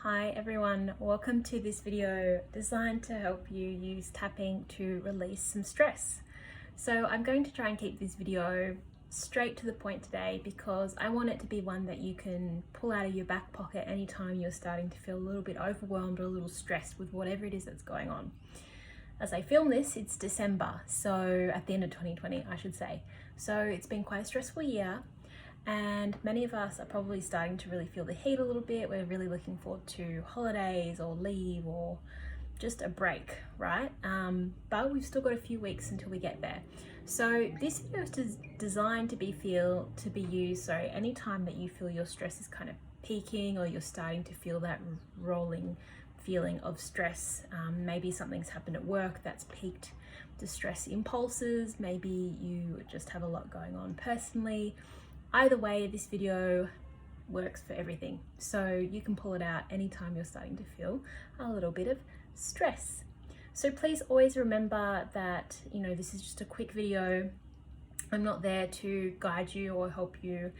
Hi everyone, welcome to this video designed to help you use tapping to release some stress. So I'm going to try and keep this video straight to the point today because I want it to be one that you can pull out of your back pocket anytime you're starting to feel a little bit overwhelmed or a little stressed with whatever it is that's going on. As I film this, it's December, so at the end of 2020 I should say. So it's been quite a stressful year. And many of us are probably starting to really feel the heat a little bit. We're really looking forward to holidays or leave or just a break, right? But we've still got a few weeks until we get there. So this video is designed to be used anytime that you feel your stress is kind of peaking or you're starting to feel that rolling feeling of stress. Maybe something's happened at work that's piqued the stress impulses. Maybe you just have a lot going on personally. Either way, this video works for everything. So you can pull it out anytime you're starting to feel a little bit of stress. So please always remember that, this is just a quick video. I'm not there to guide you or help you,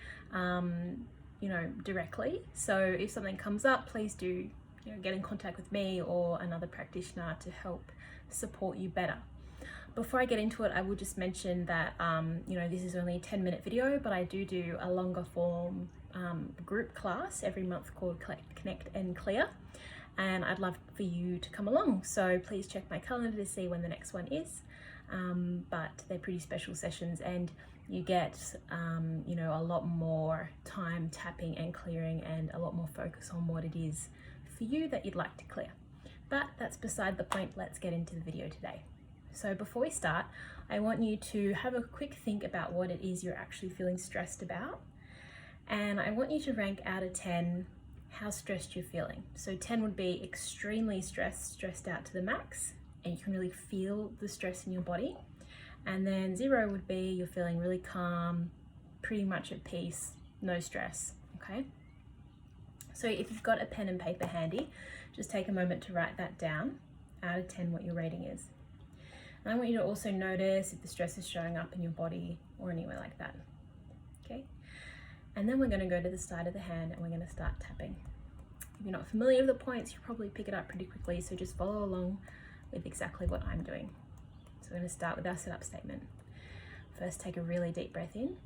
directly. So if something comes up, please do, get in contact with me or another practitioner to help support you better. Before I get into it, I will just mention that, this is only a 10-minute video, but I do a longer form group class every month called Connect and Clear. And I'd love for you to come along. So please check my calendar to see when the next one is. But they're pretty special sessions and you get, a lot more time tapping and clearing and a lot more focus on what it is for you that you'd like to clear. But that's beside the point. Let's get into the video today. So before we start, I want you to have a quick think about what it is you're actually feeling stressed about. And I want you to rank out of 10 how stressed you're feeling. So 10 would be extremely stressed out to the max, and you can really feel the stress in your body. And then 0 would be you're feeling really calm, pretty much at peace, no stress, okay? So if you've got a pen and paper handy, just take a moment to write that down, out of 10 what your rating is. And I want you to also notice if the stress is showing up in your body or anywhere like that, okay? And then we're gonna go to the side of the hand and we're gonna start tapping. If you're not familiar with the points, you'll probably pick it up pretty quickly, so just follow along with exactly what I'm doing. So we're gonna start with our setup statement. First, take a really deep breath in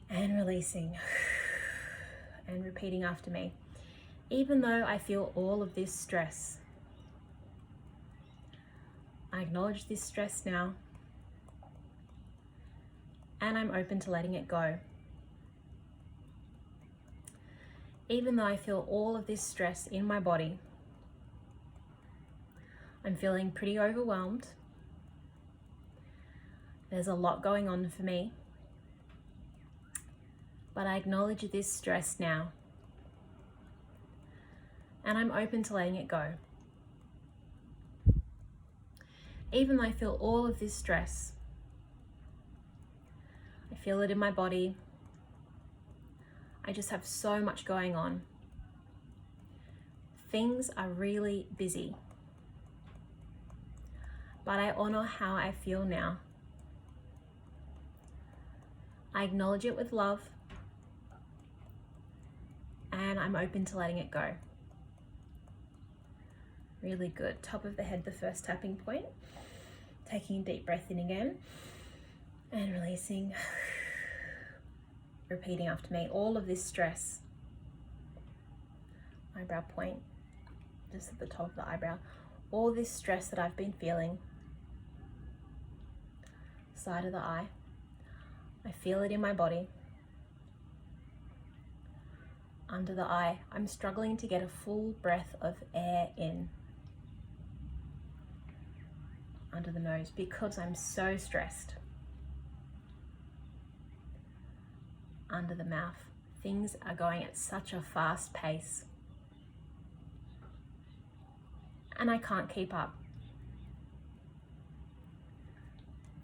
and releasing and repeating after me. Even though I feel all of this stress, I acknowledge this stress now, and I'm open to letting it go. Even though I feel all of this stress in my body, I'm feeling pretty overwhelmed. There's a lot going on for me, but I acknowledge this stress now, and I'm open to letting it go. Even though I feel all of this stress, I feel it in my body. I just have so much going on. Things are really busy, but I honor how I feel now. I acknowledge it with love, and I'm open to letting it go. Really good. Top of the head, the first tapping point. Taking a deep breath in again and releasing. Repeating after me. All of this stress, eyebrow point, just at the top of the eyebrow. All this stress that I've been feeling, side of the eye. I feel it in my body. Under the eye, I'm struggling to get a full breath of air in. Under the nose because I'm so stressed. Under the mouth, things are going at such a fast pace and I can't keep up.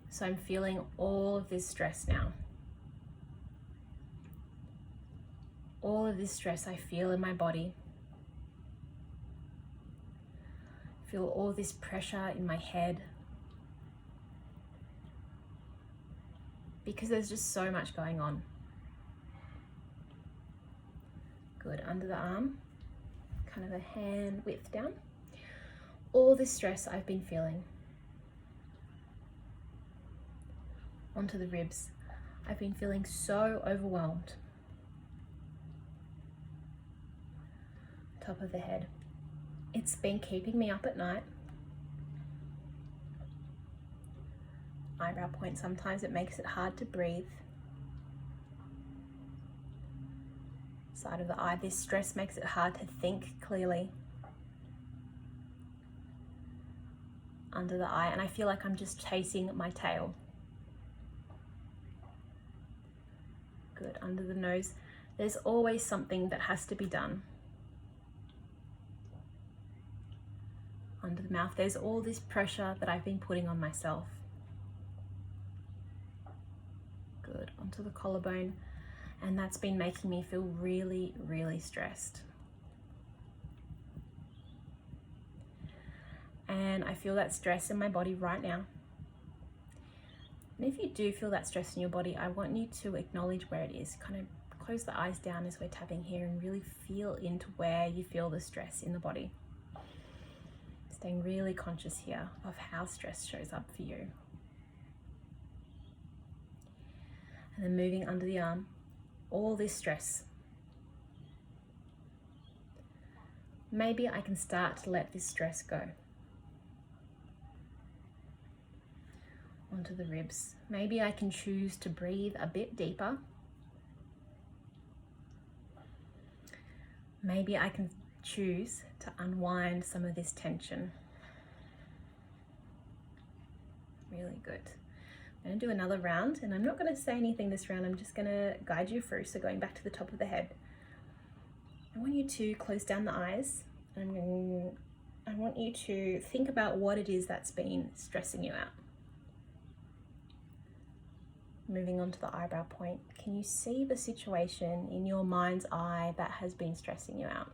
So I'm feeling all of this stress now. All of this stress I feel in my body. Feel all this pressure in my head. Because there's just so much going on. Good, under the arm, kind of a hand width down. All this stress I've been feeling onto the ribs. I've been feeling so overwhelmed. Top of the head. It's been keeping me up at night. Eyebrow point, sometimes it makes it hard to breathe. Side of the eye, this stress makes it hard to think clearly. Under the eye, and I feel like I'm just chasing my tail. Good. Under the nose, there's always something that has to be done. Under the mouth, there's all this pressure that I've been putting on myself. Good. Onto the collarbone, and that's been making me feel really, really stressed. And I feel that stress in my body right now. And if you do feel that stress in your body, I want you to acknowledge where it is. Kind of close the eyes down as we're tapping here and really feel into where you feel the stress in the body. Staying really conscious here of how stress shows up for you. And then moving under the arm, all this stress. Maybe I can start to let this stress go. Onto the ribs. Maybe I can choose to breathe a bit deeper. Maybe I can choose to unwind some of this tension. Really good. I'm going to do another round, and I'm not going to say anything this round. I'm just going to guide you through. So going back to the top of the head, I want you to close down the eyes. I want you to think about what it is that's been stressing you out. Moving on to the eyebrow point, can you see the situation in your mind's eye that has been stressing you out?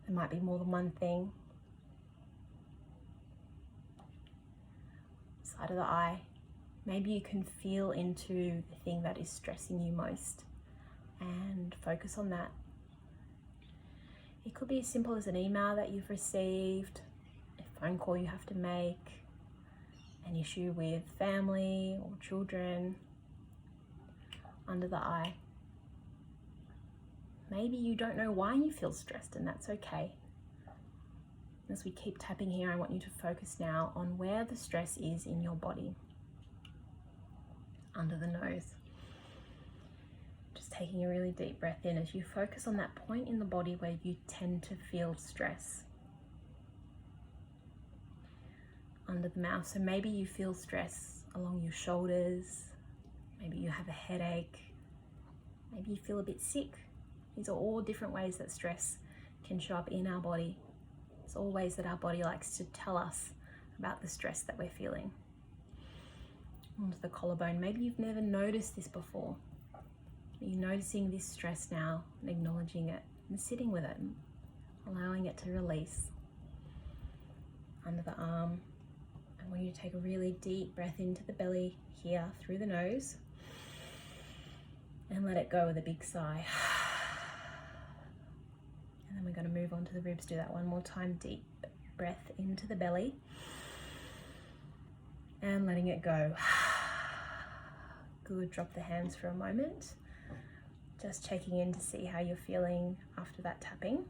There might be more than one thing. Side of the eye, maybe you can feel into the thing that is stressing you most and focus on that. It could be as simple as an email that you've received, a phone call you have to make, an issue with family or children. Under the eye, maybe you don't know why you feel stressed, and that's okay. As we keep tapping here, I want you to focus now on where the stress is in your body. Under the nose. Just taking a really deep breath in as you focus on that point in the body where you tend to feel stress. Under the mouth, so maybe you feel stress along your shoulders, maybe you have a headache, maybe you feel a bit sick. These are all different ways that stress can show up in our body. It's all ways that our body likes to tell us about the stress that we're feeling. Onto the collarbone, maybe you've never noticed this before. You're noticing this stress now and acknowledging it and sitting with it and allowing it to release. Under the arm, I want you to take a really deep breath into the belly here through the nose and let it go with a big sigh. And then we're going to move on to the ribs. Do that one more time. Deep breath into the belly and letting it go. Good. Drop the hands for a moment. Just checking in to see how you're feeling after that tapping.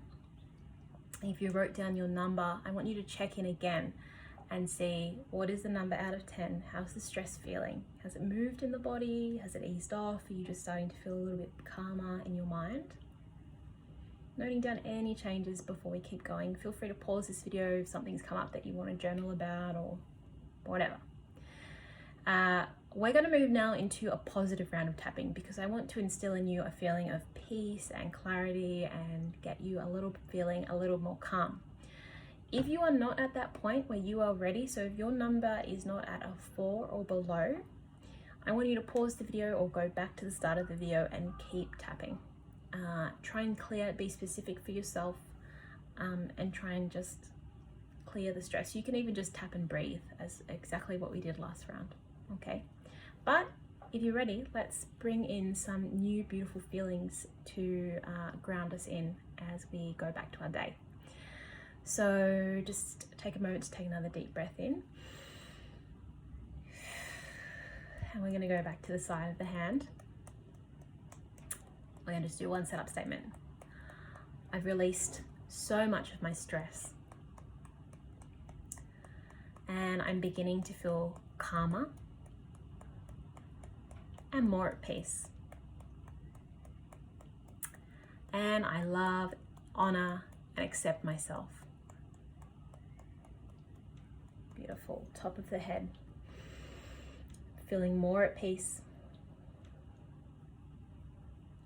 If you wrote down your number, I want you to check in again and see what is the number out of 10. How's the stress feeling? Has it moved in the body? Has it eased off? Are you just starting to feel a little bit calmer in your mind? Noting down any changes before we keep going. Feel free to pause this video if something's come up that you want to journal about or whatever. We're going to move now into a positive round of tapping because I want to instill in you a feeling of peace and clarity and get you feeling a little more calm. If you are not at that point where you are ready, so if your number is not at a 4 or below, I want you to pause the video or go back to the start of the video and keep tapping. Try and be specific for yourself, and try and just clear the stress. You can even just tap and breathe as exactly what we did last round, okay? But if you're ready, let's bring in some new beautiful feelings to ground us in as we go back to our day. So just take a moment to take another deep breath in. And we're going to go back to the side of the hand. We're going to just do one setup statement. I've released so much of my stress. And I'm beginning to feel calmer and more at peace. And I love, honor, and accept myself. Beautiful. Top of the head. Feeling more at peace.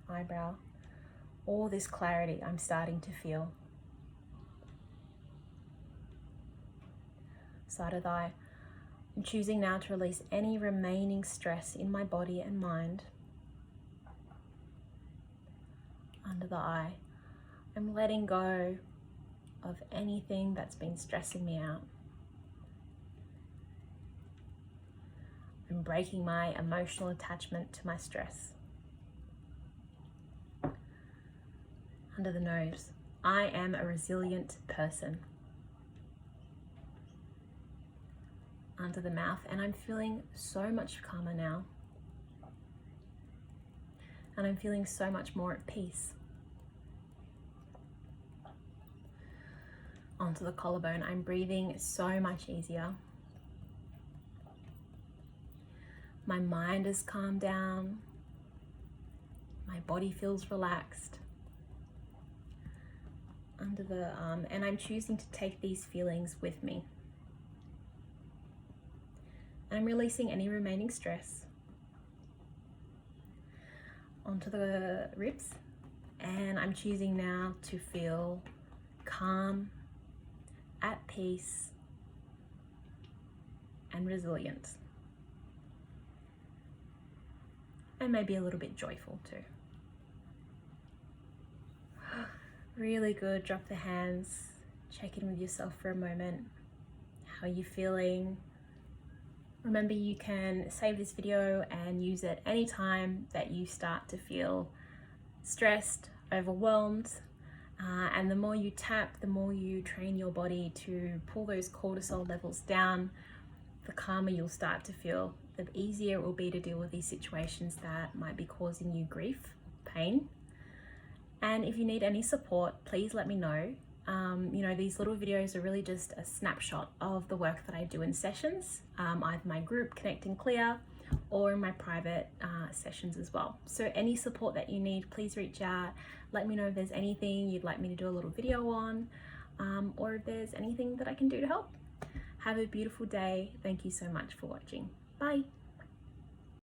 Eyebrow. All this clarity I'm starting to feel. Side of the eye. I'm choosing now to release any remaining stress in my body and mind. Under the eye. I'm letting go of anything that's been stressing me out. I'm breaking my emotional attachment to my stress. Under the nose. I am a resilient person. Under the mouth, and I'm feeling so much calmer now. And I'm feeling so much more at peace. Onto the collarbone, I'm breathing so much easier. My mind has calmed down. My body feels relaxed. Under the arm, and I'm choosing to take these feelings with me. I'm releasing any remaining stress. Onto the ribs, and I'm choosing now to feel calm, at peace, and resilient. And maybe a little bit joyful too. Really good. Drop the hands. Check in with yourself for a moment. How are you feeling? Remember, you can save this video and use it anytime that you start to feel stressed, overwhelmed. And the more you tap, the more you train your body to pull those cortisol levels down, the calmer you'll start to feel, the easier it will be to deal with these situations that might be causing you grief, pain. And if you need any support, please let me know. These little videos are really just a snapshot of the work that I do in sessions, either my group Connect and Clear or in my private sessions as well. So any support that you need, please reach out. Let me know if there's anything you'd like me to do a little video on, or if there's anything that I can do to help. Have a beautiful day. Thank you so much for watching. Bye.